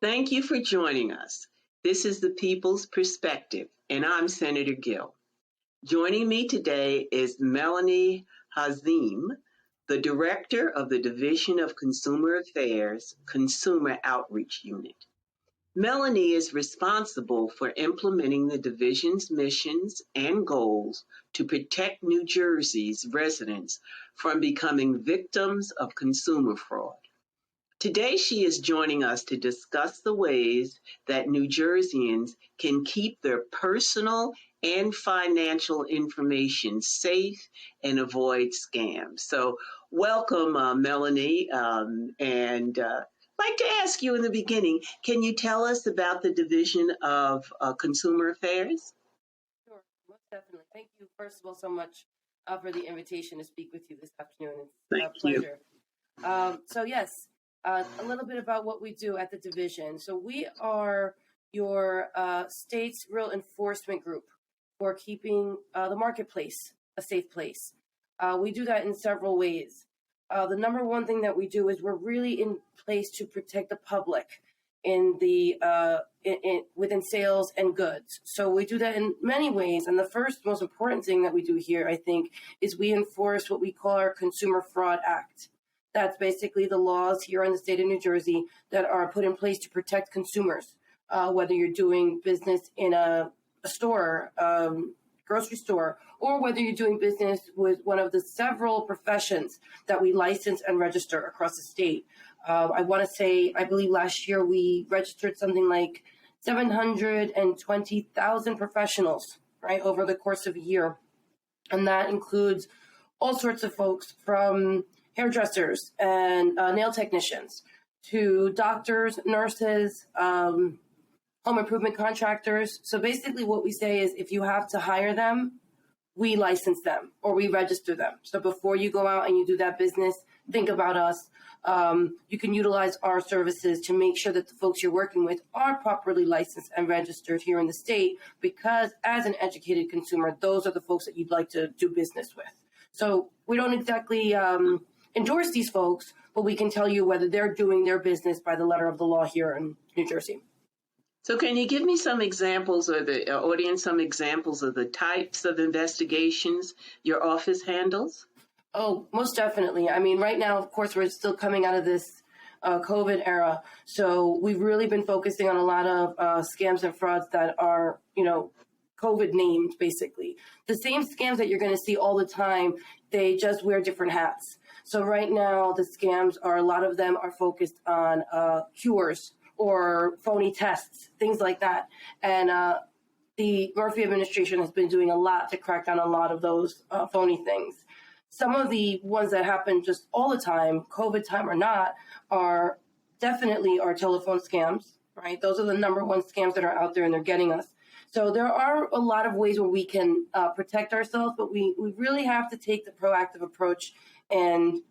Thank you for joining us. This is the People's Perspective, and I'm Senator Gill. Joining me today is Melanie Hazim, the Director of the Division of Consumer Affairs Consumer Outreach Unit. Melanie is responsible for implementing the division's missions and goals to protect New Jersey's residents from becoming victims of consumer fraud. Today, she is joining us to discuss the ways that New Jerseyans can keep their personal and financial information safe and avoid scams. So, welcome, Melanie. I'd like to ask you in the beginning, can you tell us about the Division of Consumer Affairs? Sure, most definitely. Thank you, first of all, so much for the invitation to speak with you this afternoon. It's a pleasure. Yes, a little bit about what we do at the division. So we are your state's real enforcement group for keeping the marketplace a safe place. We do that in several ways. The number one thing that we do is we're really in place to protect the public in the within sales and goods. So we do that in many ways. And the first most important thing that we do here, I think, is we enforce what we call our Consumer Fraud Act. That's basically the laws here in the state of New Jersey that are put in place to protect consumers, whether you're doing business in a store, grocery store, or whether you're doing business with one of the several professions that we license and register across the state. I want to say, I believe last year we registered something like 720,000 professionals, right, over the course of a year. And that includes all sorts of folks from hairdressers and nail technicians to doctors, nurses, home improvement contractors. So basically what we say is if you have to hire them, we license them or we register them. So before you go out and you do that business, think about us. You can utilize our services to make sure that the folks you're working with are properly licensed and registered here in the state, because as an educated consumer, those are the folks that you'd like to do business with. So we don't exactly endorse these folks, but we can tell you whether they're doing their business by the letter of the law here in New Jersey. So can you give me some examples, or the audience some examples of the types of investigations your office handles? Oh, most definitely. I mean, right now, of course, we're still coming out of this COVID era. So we've really been focusing on a lot of scams and frauds that are, COVID named, basically. The same scams that you're going to see all the time, they just wear different hats. So right now, the scams are, a lot of them are focused on cures or phony tests, things like that. And the Murphy administration has been doing a lot to crack down on a lot of those phony things. Some of the ones that happen just all the time, COVID time or not, are definitely our telephone scams, right? Those are the number one scams that are out there and they're getting us. So there are a lot of ways where we can protect ourselves, but we really have to take the proactive approach and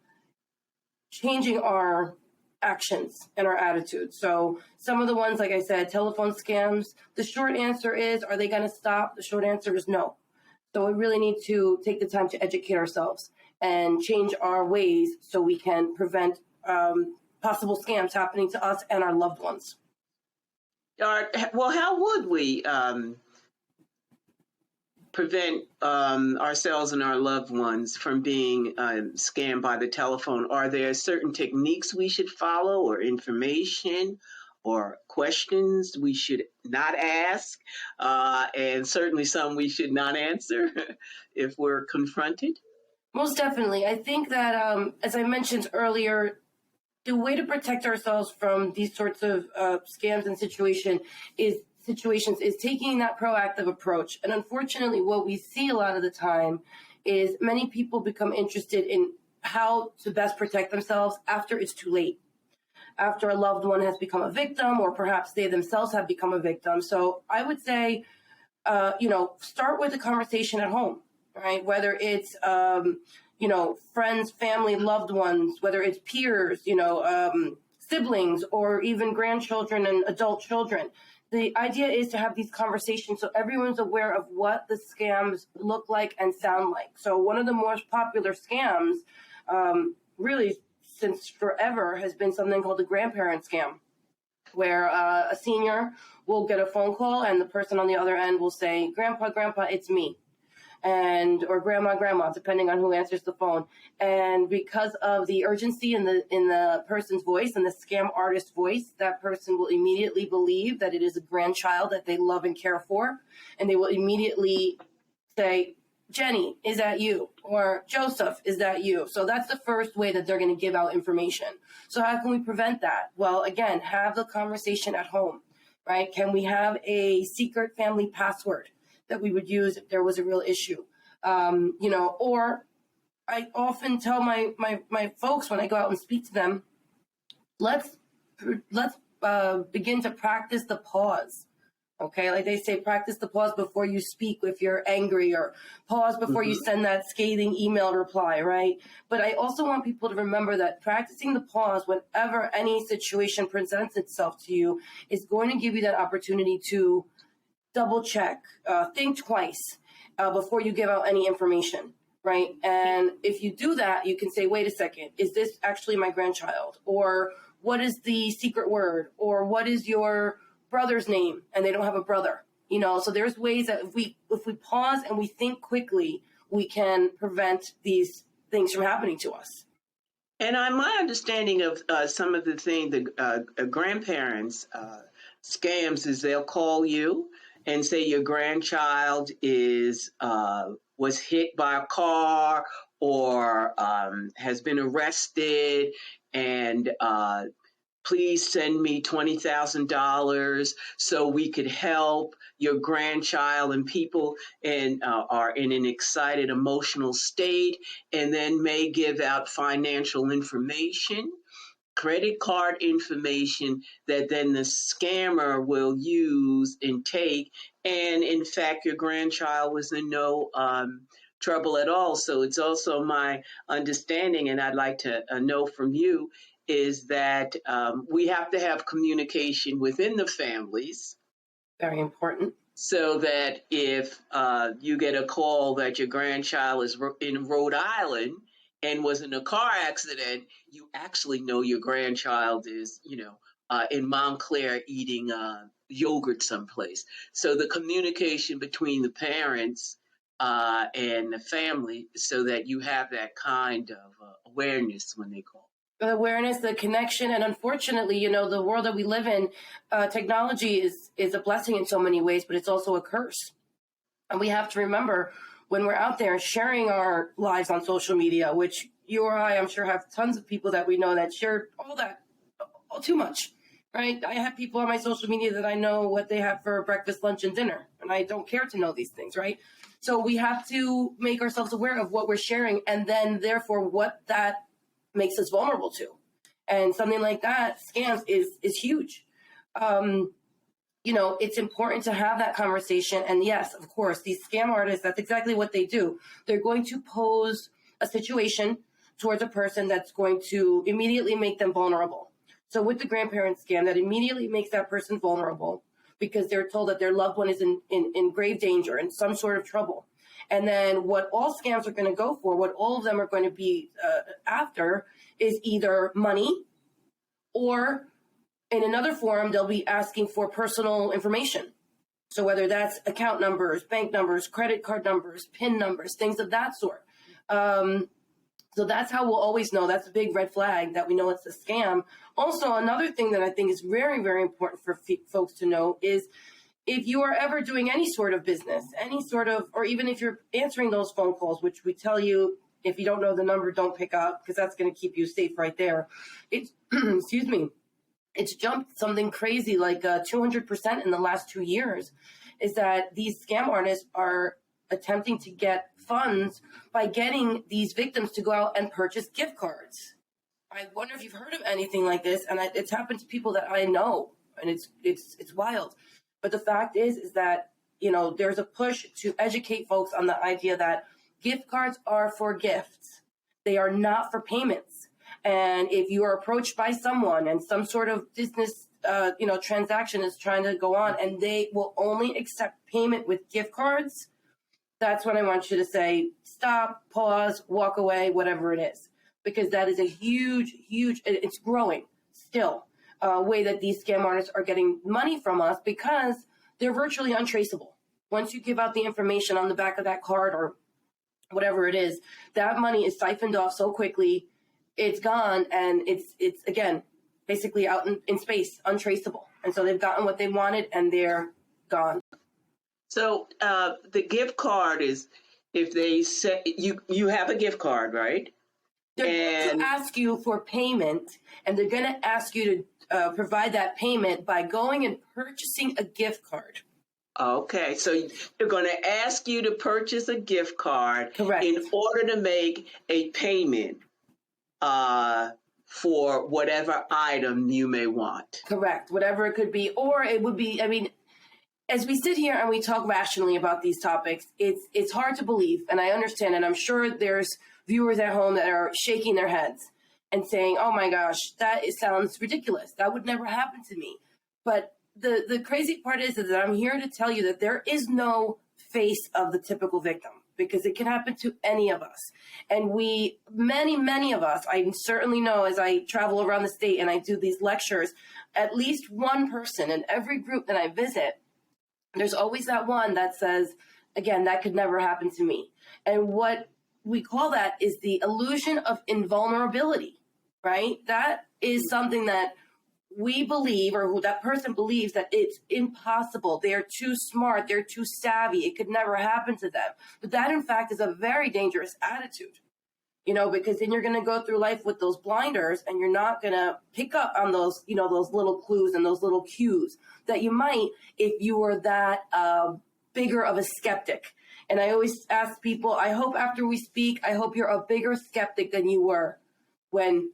changing our actions and our attitudes. So some of the ones, like I said, telephone scams, the short answer is, are they going to stop? The short answer is no. So we really need to take the time to educate ourselves and change our ways so we can prevent possible scams happening to us and our loved ones. Well, how would we prevent ourselves and our loved ones from being scammed by the telephone? Are there certain techniques we should follow, or information or questions we should not ask, and certainly some we should not answer if we're confronted? Most definitely. I think that, as I mentioned earlier, the way to protect ourselves from these sorts of scams and situations is taking that proactive approach. And unfortunately, what we see a lot of the time is many people become interested in how to best protect themselves after it's too late, after a loved one has become a victim, or perhaps they themselves have become a victim. So I would say, start with a conversation at home, right? Whether it's, friends, family, loved ones, whether it's peers, siblings, or even grandchildren and adult children. The idea is to have these conversations so everyone's aware of what the scams look like and sound like. So one of the most popular scams, really since forever, has been something called the grandparent scam. where a senior will get a phone call and the person on the other end will say, "Grandpa, Grandpa, it's me." And or grandma, depending on who answers the phone. And because of the urgency in the person's voice and the scam artist's voice, that person will immediately believe that it is a grandchild that they love and care for, and they will immediately say, "Jenny, is that you?" Or "Joseph, is that you?" So that's the first way that they're going to give out information. So how can we prevent that? Well, again, have the conversation at home, right? Can we have a secret family password that we would use if there was a real issue? Or I often tell my folks when I go out and speak to them, let's begin to practice the pause. Okay, like they say, practice the pause before you speak if you're angry, or pause before you send that scathing email reply, right? But I also want people to remember that practicing the pause whenever any situation presents itself to you is going to give you that opportunity to double check, think twice before you give out any information, right? And if you do that, you can say, "Wait a second, is this actually my grandchild?" Or "What is the secret word?" Or "What is your brother's name?" And they don't have a brother, So there's ways that if we pause and we think quickly, we can prevent these things from happening to us. And my understanding of some of the things the grandparents scams is they'll call you and say your grandchild was hit by a car or has been arrested, and please send me $20,000 so we could help your grandchild. And people are in an excited, emotional state, and then may give out financial information, credit card information that then the scammer will use and take. And in fact, your grandchild was in no trouble at all. So it's also my understanding, and I'd like to know from you, is that we have to have communication within the families. Very important. So that if you get a call that your grandchild is in Rhode Island and was in a car accident, you actually know your grandchild is, in Montclair eating yogurt someplace. So the communication between the parents and the family, so that you have that kind of awareness when they call. The awareness, the connection, and unfortunately, the world that we live in, technology is a blessing in so many ways, but it's also a curse. And we have to remember when we're out there sharing our lives on social media, which you or I, I'm sure, have tons of people that we know that share all that, all too much, right? I have people on my social media that I know what they have for breakfast, lunch, and dinner, and I don't care to know these things, right? So we have to make ourselves aware of what we're sharing, and then therefore what that makes us vulnerable to. And something like that, scams, is huge. It's important to have that conversation. And yes, of course, these scam artists, that's exactly what they do. They're going to pose a situation towards a person that's going to immediately make them vulnerable. So with the grandparent scam, that immediately makes that person vulnerable because they're told that their loved one is in grave danger, in some sort of trouble. And then what all scams are going to go for, what all of them are going to be after, is either money, or in another form, they'll be asking for personal information. So whether that's account numbers, bank numbers, credit card numbers, PIN numbers, things of that sort. So that's how we'll always know. That's a big red flag that we know it's a scam. Also, another thing that I think is very, very important for folks to know is if you are ever doing any sort of business, or even if you're answering those phone calls, which we tell you, if you don't know the number, don't pick up, because that's going to keep you safe right there. It's, excuse me, it's jumped something crazy like 200% in the last 2 years, is that these scam artists are attempting to get funds by getting these victims to go out and purchase gift cards. I wonder if you've heard of anything like this, and it's happened to people that I know, and it's wild. But the fact is that, there's a push to educate folks on the idea that gift cards are for gifts. They are not for payments. And if you are approached by someone and some sort of business, transaction is trying to go on, and they will only accept payment with gift cards, that's when I want you to say, stop, pause, walk away, whatever it is. Because that is a huge, it's growing still. way that these scam artists are getting money from us, because they're virtually untraceable. Once you give out the information on the back of that card or whatever it is, that money is siphoned off so quickly, it's gone, and it's again, basically out in space, untraceable. And so they've gotten what they wanted, and they're gone. So the gift card is, if they say you have a gift card, right? They're going to ask you for payment, and they're going to ask you to provide that payment by going and purchasing a gift card. Okay, so they're going to ask you to purchase a gift card. Correct. In order to make a payment for whatever item you may want. Correct, whatever it could be. Or it would be, I mean, as we sit here and we talk rationally about these topics, it's hard to believe, and I understand, and I'm sure there's viewers at home that are shaking their heads and saying, oh my gosh, sounds ridiculous. That would never happen to me. But the crazy part is that I'm here to tell you that there is no face of the typical victim, because it can happen to any of us. And many of us, I certainly know as I travel around the state and I do these lectures, at least one person in every group that I visit, there's always that one that says, again, that could never happen to me. And what we call that is the illusion of invulnerability, right? That is something that we believe, or who that person believes, that it's impossible. They're too smart. They're too savvy. It could never happen to them. But that, in fact, is a very dangerous attitude, because then you're going to go through life with those blinders, and you're not going to pick up on those, those little clues and those little cues that you might if you were that bigger of a skeptic. And I always ask people, I hope after we speak, I hope you're a bigger skeptic than you were when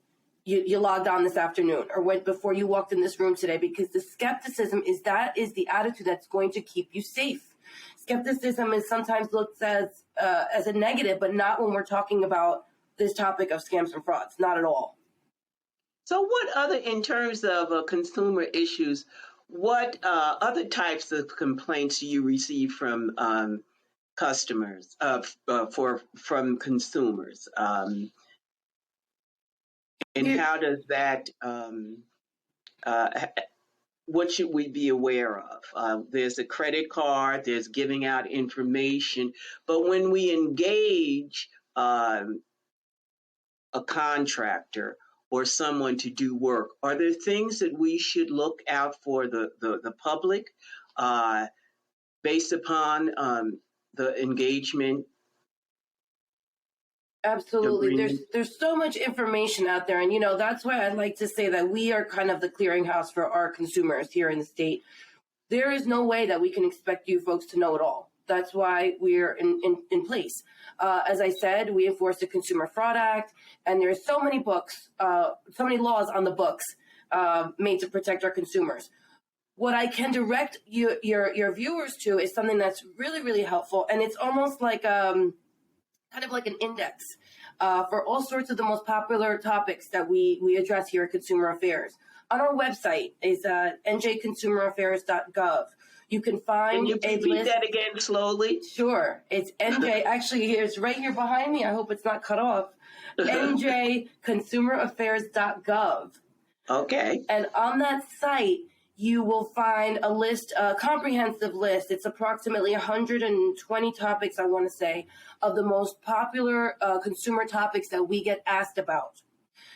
you logged on this afternoon, or before you walked in this room today, because the skepticism is the attitude that's going to keep you safe. Skepticism is sometimes looked as a negative, but not when we're talking about this topic of scams and frauds, not at all. So what other, in terms of consumer issues, what other types of complaints do you receive from customers, from consumers? And how does that, what should we be aware of? There's a credit card, there's giving out information, but when we engage a contractor or someone to do work, are there things that we should look out for the public based upon the engagement? Absolutely. There's so much information out there. And, that's why I'd like to say that we are kind of the clearinghouse for our consumers here in the state. There is no way that we can expect you folks to know it all. That's why we're in place. As I said, we enforce the Consumer Fraud Act, and there's so many books, so many laws on the books made to protect our consumers. What I can direct your viewers to is something that's really, really helpful. And it's almost like kind of like an index for all sorts of the most popular topics that we address here at Consumer Affairs. On our website is njconsumeraffairs.gov. You can find a list. Can you repeat that again slowly? Sure. It's NJ. Actually, it's right here behind me. I hope it's not cut off. njconsumeraffairs.gov. Okay. And on that site, you will find a list, a comprehensive list. It's approximately 120 topics, I want to say, of the most popular consumer topics that we get asked about.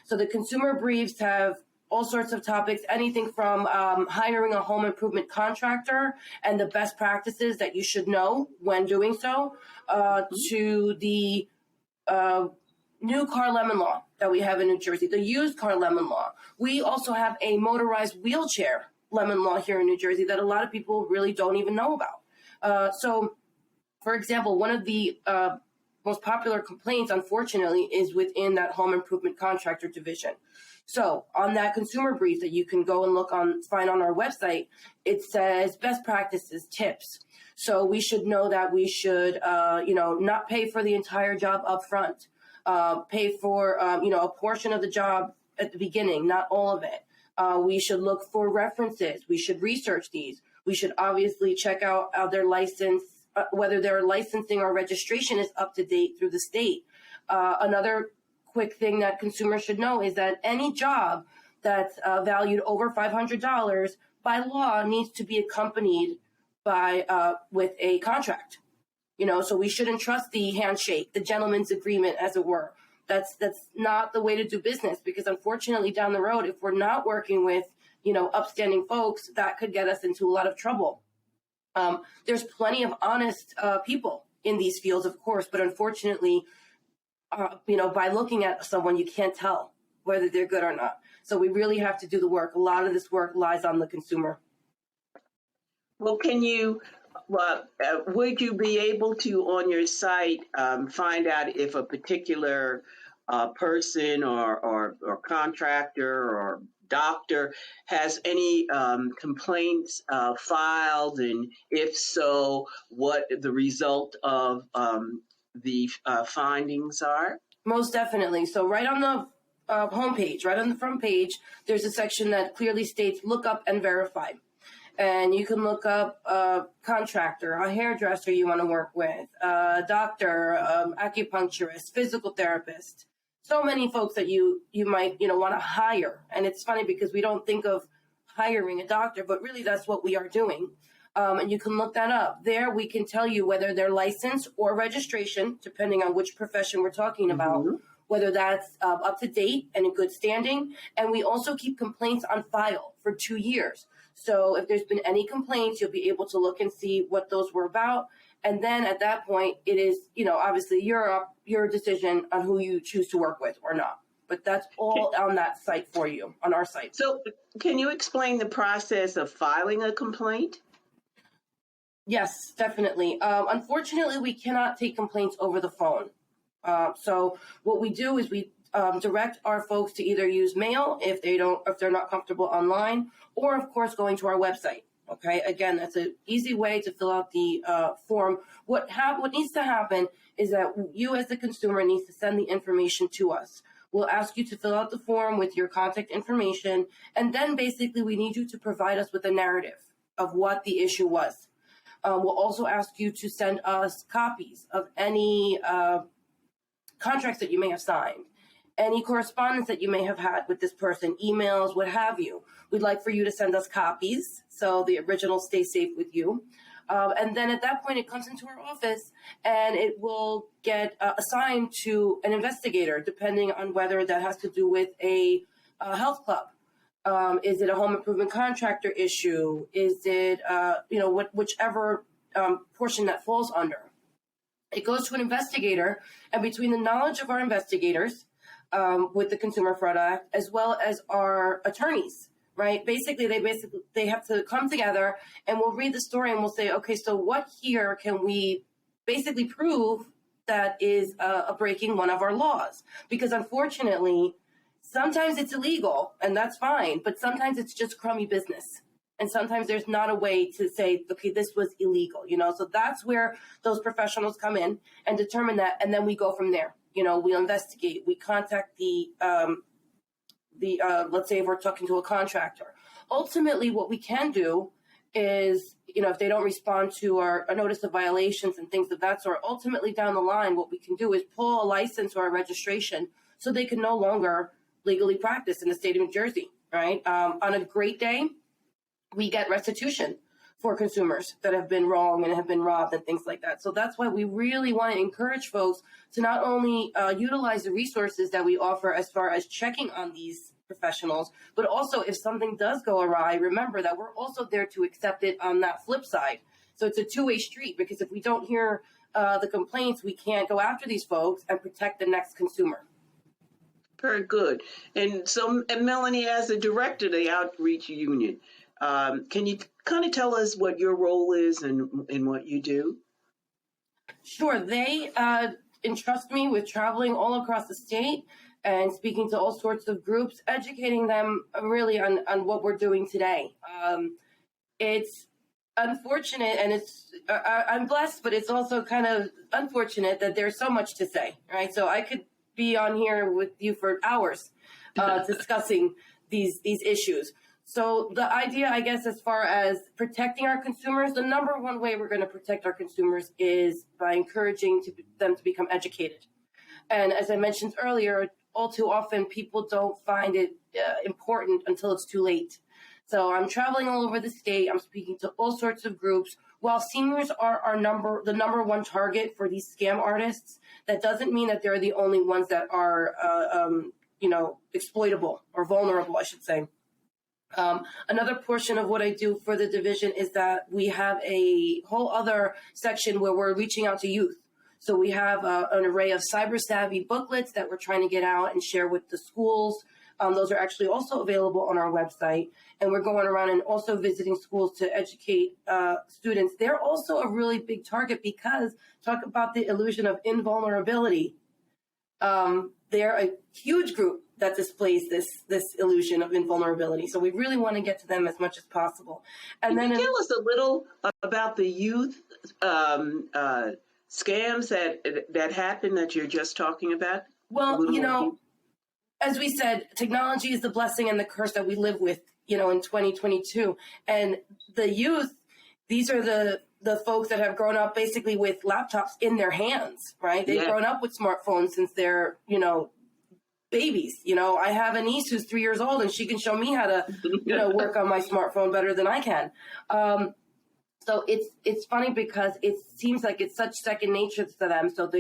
So the consumer briefs have all sorts of topics, anything from hiring a home improvement contractor and the best practices that you should know when doing so, to the new car lemon law that we have in New Jersey, the used car lemon law. We also have a motorized wheelchair lemon law here in New Jersey that a lot of people really don't even know about. So, for example, one of the most popular complaints, unfortunately, is within that home improvement contractor division. So on that consumer brief that you can go and find on our website, it says best practices, tips. So we should know that we should, not pay for the entire job up front, pay for, a portion of the job at the beginning, not all of it. We should look for references. We should research these. We should obviously check out their license, whether their licensing or registration is up to date through the state. Another quick thing that consumers should know is that any job that's valued over $500 by law needs to be accompanied by with a contract. So we shouldn't trust the handshake, the gentleman's agreement, as it were. That's not the way to do business, because unfortunately down the road, if we're not working with, upstanding folks, that could get us into a lot of trouble. There's plenty of honest people in these fields, of course, but unfortunately, by looking at someone, you can't tell whether they're good or not. So we really have to do the work. A lot of this work lies on the consumer. Well, would you be able to, on your site, find out if a particular person or contractor or doctor has any complaints filed, and if so, what the result of the findings are? Most definitely. So right on the homepage, right on the front page, there's a section that clearly states look up and verify. And you can look up a contractor, a hairdresser you want to work with, a doctor, acupuncturist, physical therapist. So many folks that you might, want to hire. And it's funny because we don't think of hiring a doctor, but really that's what we are doing. And you can look that up. There we can tell you whether their license or registration, depending on which profession we're talking about, whether that's up to date and in good standing. And we also keep complaints on file for 2 years. So if there's been any complaints, you'll be able to look and see what those were about. And then at that point, it is, obviously your decision on who you choose to work with or not. But that's all on that site for you, on our site. So can you explain the process of filing a complaint? Yes, definitely. Unfortunately, we cannot take complaints over the phone. So what we do is we direct our folks to either use mail if they're not comfortable online, or of course going to our website. Okay, again, that's an easy way to fill out the form. What needs to happen is that you as the consumer needs to send the information to us. We'll ask you to fill out the form with your contact information, and then basically we need you to provide us with a narrative of what the issue was. We'll also ask you to send us copies of any contracts that you may have signed, any correspondence that you may have had with this person, emails, what have you. We'd like for you to send us copies so the original stays safe with you. And then at that point, it comes into our office and it will get assigned to an investigator, depending on whether that has to do with a health club. Is it a home improvement contractor issue? Is it, whichever portion that falls under? It goes to an investigator, and between the knowledge of our investigators with the Consumer Fraud Act, as well as our attorneys, right? They have to come together, and we'll read the story and we'll say, okay, so what here can we basically prove that is breaking one of our laws? Because unfortunately, sometimes it's illegal, and that's fine, but sometimes it's just crummy business. And sometimes there's not a way to say, okay, this was illegal, So that's where those professionals come in and determine that, and then we go from there. We investigate, we contact the let's say if we're talking to a contractor. Ultimately, what we can do is, if they don't respond to our notice of violations and things of that sort, ultimately down the line, what we can do is pull a license or a registration so they can no longer legally practice in the state of New Jersey, right? On a great day, we get restitution for consumers that have been wrong and have been robbed and things like that. So that's why we really want to encourage folks to not only utilize the resources that we offer as far as checking on these professionals, but also if something does go awry, remember that we're also there to accept it on that flip side. So it's a two-way street, because if we don't hear the complaints, we can't go after these folks and protect the next consumer. Very good. And so, Melanie, as the director of the Outreach Union, can you kind of tell us what your role is and what you do? Sure. They entrust me with traveling all across the state and speaking to all sorts of groups, educating them really on what we're doing today. It's unfortunate, and I'm blessed, but it's also kind of unfortunate that there's so much to say, right? So I could be on here with you for hours discussing these issues. So the idea, I guess, as far as protecting our consumers, the number one way we're going to protect our consumers is by encouraging them to become educated. And as I mentioned earlier, all too often people don't find it important until it's too late. So I'm traveling all over the state. I'm speaking to all sorts of groups. While seniors are the number one target for these scam artists, that doesn't mean that they're the only ones that are, exploitable or vulnerable, I should say. Another portion of what I do for the division is that we have a whole other section where we're reaching out to youth. So we have an array of cyber savvy booklets that we're trying to get out and share with the schools. Those are actually also available on our website. And we're going around and also visiting schools to educate students. They're also a really big target because talk about the illusion of invulnerability. They're a huge group that displays this illusion of invulnerability. So we really want to get to them as much as possible. And Can then you tell us a little about the youth scams that happen that you're just talking about? Well, as we said, technology is the blessing and the curse that we live with, in 2022. And the youth, these are the folks that have grown up basically with laptops in their hands, right? They've grown up with smartphones since they're, babies. I have a niece who's 3 years old and she can show me how to, work on my smartphone better than I can. So it's funny because it seems like it's such second nature to them. So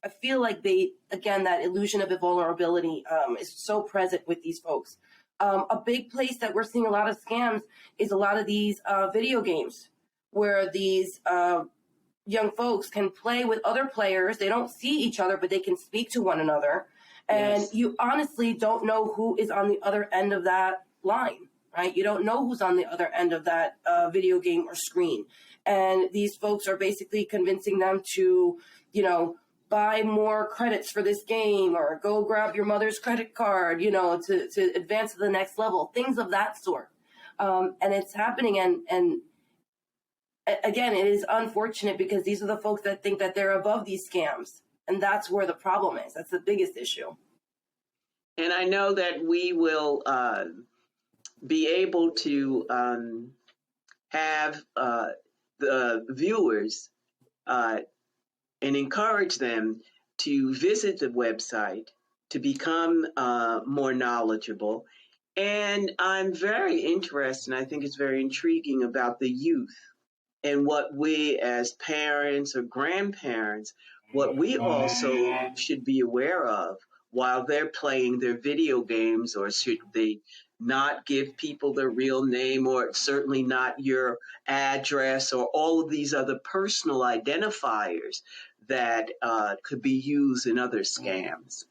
I feel like that illusion of invulnerability is so present with these folks. A big place that we're seeing a lot of scams is a lot of these video games where these young folks can play with other players. They don't see each other, but they can speak to one another. And you honestly don't know who is on the other end of that line, right? You don't know who's on the other end of that video game or screen. And these folks are basically convincing them to, buy more credits for this game or go grab your mother's credit card, to advance to the next level, things of that sort. And it's happening. And again, it is unfortunate because these are the folks that think that they're above these scams. And that's where the problem is. That's the biggest issue. And I know that we will be able to have the viewers and encourage them to visit the website to become more knowledgeable. And I'm very interested, and I think it's very intriguing about the youth and what we as parents or grandparents, what we also should be aware of while they're playing their video games, or should they not give people their real name, or certainly not your address, or all of these other personal identifiers that could be used in other scams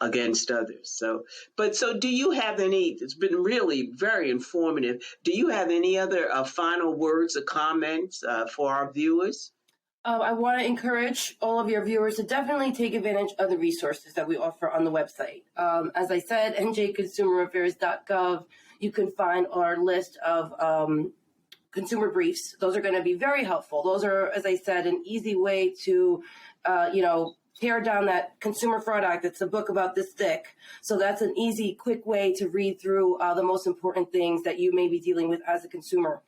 against others. So do you have any, it's been really very informative. Do you have any other final words or comments for our viewers? I want to encourage all of your viewers to definitely take advantage of the resources that we offer on the website. As I said, njconsumeraffairs.gov, you can find our list of consumer briefs. Those are going to be very helpful. Those are, as I said, an easy way to, tear down that Consumer Fraud Act. It's a book about this thick. So that's an easy, quick way to read through the most important things that you may be dealing with as a consumer.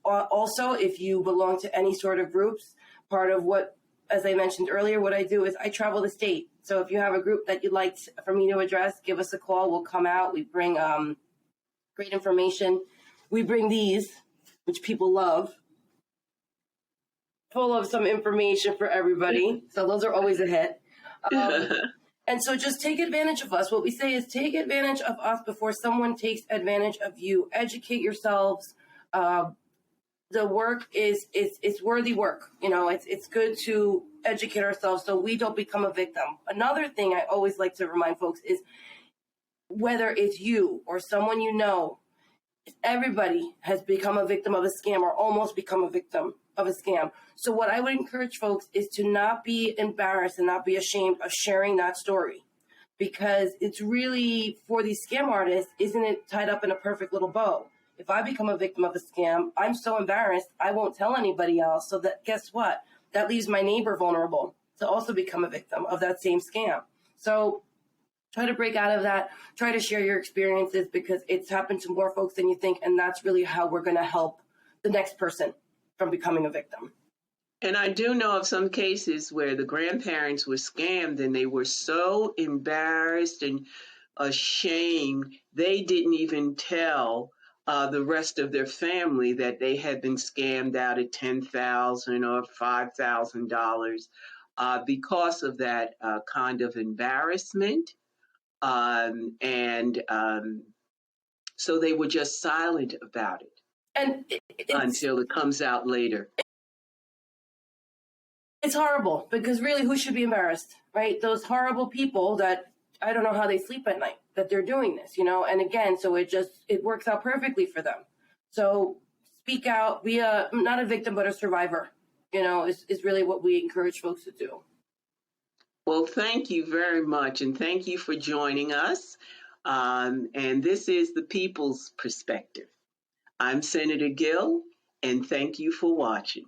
Also, if you belong to any sort of groups, part of what, as I mentioned earlier, what I do is I travel the state. So if you have a group that you'd like for me to address, give us a call. We'll come out. We bring great information. We bring these, which people love, full of some information for everybody. So those are always a hit. And so just take advantage of us. What we say is take advantage of us before someone takes advantage of you. Educate yourselves. The work it's worthy work. It's good to educate ourselves so we don't become a victim. Another thing I always like to remind folks is whether it's you or someone everybody has become a victim of a scam or almost become a victim of a scam. So what I would encourage folks is to not be embarrassed and not be ashamed of sharing that story, because it's really, for these scam artists, isn't it tied up in a perfect little bow? If I become a victim of a scam, I'm so embarrassed, I won't tell anybody else. So that, guess what? That leaves my neighbor vulnerable to also become a victim of that same scam. So try to break out of that. Try to share your experiences, because it's happened to more folks than you think. And that's really how we're going to help the next person from becoming a victim. And I do know of some cases where the grandparents were scammed and they were so embarrassed and ashamed, they didn't even tell the rest of their family that they had been scammed out of $10,000 or $5,000 because of that kind of embarrassment. And so they were just silent about it And until it comes out later. it's horrible because really, who should be embarrassed, right? Those horrible people that I don't know how they sleep at night that they're doing this, And again, so it works out perfectly for them. So speak out, be not a victim but a survivor. Is really what we encourage folks to do. Well, thank you very much, and thank you for joining us. And this is the People's Perspective. I'm Senator Gill, and thank you for watching.